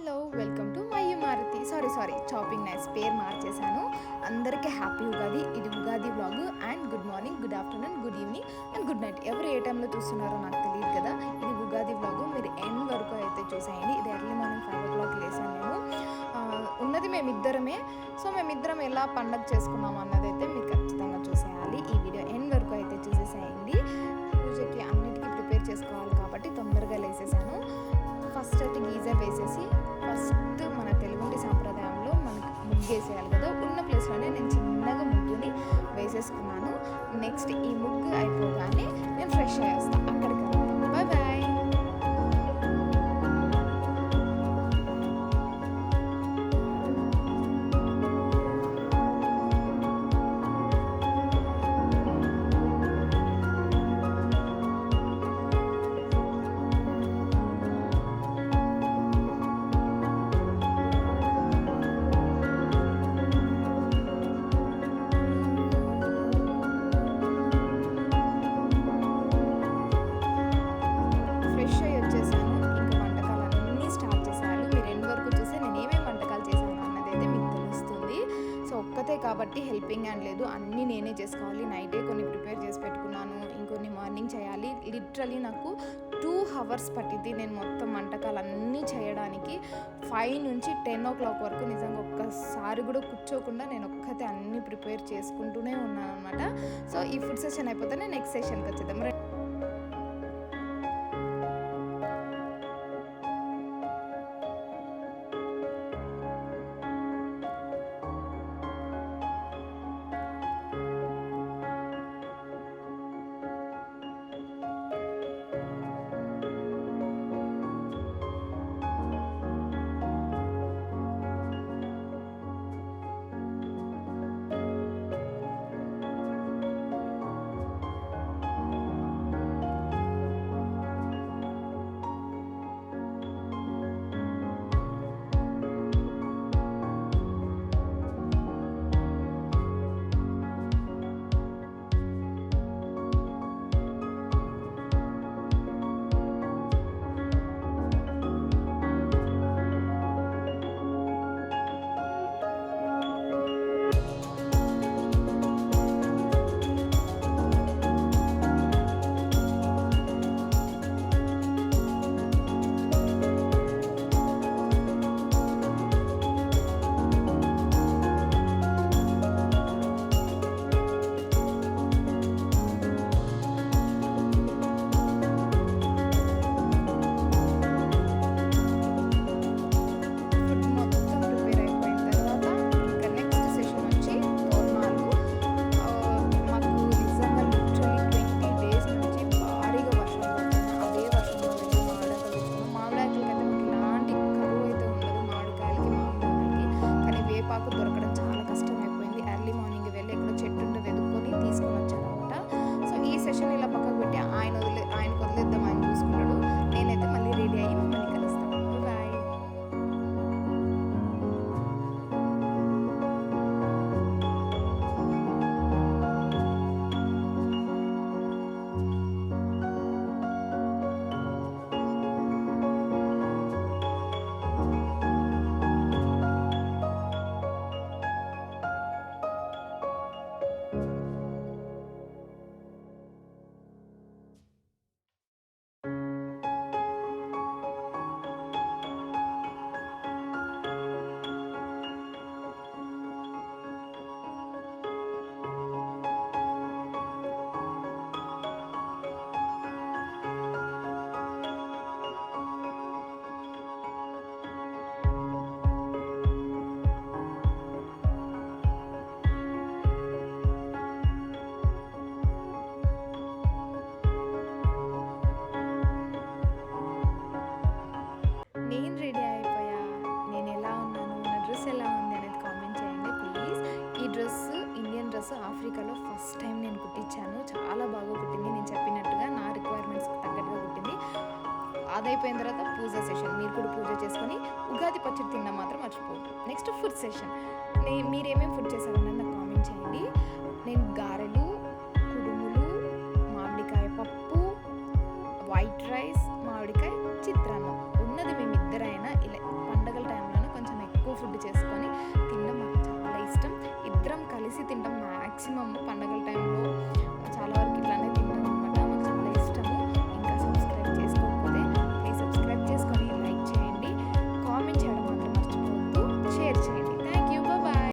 Hello welcome to my Maruti. Sorry chopping nice పేరు మార్చేశాను. అందరికీ హ్యాపీ ఉగాది. ఇది Ugadi vlog. And good morning, good afternoon, good evening and good night. ఎవరు ఏ టైంలో చూస్తున్నారో నాకు తెలియదు కదా. ఇది ఉగాది వ్లాగ్. మీరు ఎండ్ వరకు అయితే చూసేయండి. ఇది ఎర్లీ మార్నింగ్ 5 o'clock లేసాను నేను. ఉన్నది మేమిద్దరమే. సో మేమిద్దరం ఎలా పండగ చేసుకున్నాం అన్నది అయితే మీరు ఖచ్చితంగా చూసేయాలి. ఈ వీడియో ఎండ్ వరకు అయితే చూసేసేయండి. పూజకి అన్నిటికీ ప్రిపేర్ చేసుకోవాలి కాబట్టి తొందరగా లేసేసాను. ఫస్ట్ అయితే గీజర్ వేసేసి ఫస్ట్ మన తెలుగుంటి సాంప్రదాయంలో మనకి ముగ్గేసేయాలి కదా. ఉన్న ప్లేస్లోనే నేను చిన్నగా ముగ్గుని వేసేసుకున్నాను. నెక్స్ట్ ఈ ముగ్గు అయిపోగానే నేను ఫ్రెష్ అయ్యేస్తాను. అక్కడికి వెళ్తాను. Bye bye. కాబట్టి హెల్పింగ్ హ్యాండ్ లేదు, అన్నీ నేనే చేసుకోవాలి. నైటే కొన్ని ప్రిపేర్ చేసి పెట్టుకున్నాను, ఇంకొన్ని మార్నింగ్ చేయాలి. లిటరలీ నాకు 2 hours పట్టింది నేను మొత్తం వంటకాలన్నీ చేయడానికి. 5 నుంచి 10 o'clock వరకు నిజంగా ఒక్కసారి కూడా కూర్చోకుండా నేను ఒక్కతే అన్నీ ప్రిపేర్ చేసుకుంటూనే ఉన్నాను అనమాట. సో ఈ ఫుడ్ సెషన్ అయిపోతేనే నెక్స్ట్ సెషన్కి వచ్చేద్దాం. దొరకడం చాలా కష్టమైపోయింది. ఎర్లీ మార్నింగ్ వెళ్ళి ఎక్కడో చెట్టు ఉంటే వెతుక్కొని తీసుకొని వచ్చాను అనమాట. సో ఈ సెషన్ ఇలా పక్కకు పెట్టి ఆయనకు వదిలేద్దాం, ఆయన చూసుకున్నాడు. నేనైతే మళ్ళీ రెడీ అయ్యి మళ్ళీ కలుస్తాను. బాయ్. నేను రెడీ అయిపోయా. నేను ఎలా ఉన్నాను, నా డ్రెస్ ఎలా ఉంది అనేది కామెంట్ చేయండి ప్లీజ్. ఈ డ్రెస్ ఇండియన్ డ్రెస్ ఆఫ్రికాలో ఫస్ట్ టైం నేను కుట్టించాను. చాలా బాగా కుట్టింది. నేను చెప్పినట్టుగా నా రిక్వైర్మెంట్స్కి తగ్గట్టుగా కుట్టింది. అదైపోయిన తర్వాత పూజ సెషన్. మీరు కూడా పూజ చేసుకొని ఉగాది పచ్చడి తిన్నా మాత్రం మర్చిపోవద్దు. Next food session. మీరేమేమి ఫుడ్ చేశారన్నది నాకు కామెంట్ చేయండి. నేను గారెలు, కుడుములు, మామిడికాయ పప్పు, వైట్ రైస్, మామిడికాయ చిత్రాన్నం. ఉన్నది మేమిద్దరైనా ఇలా పండగల మ్యాక్సిమం పండగల టైంలో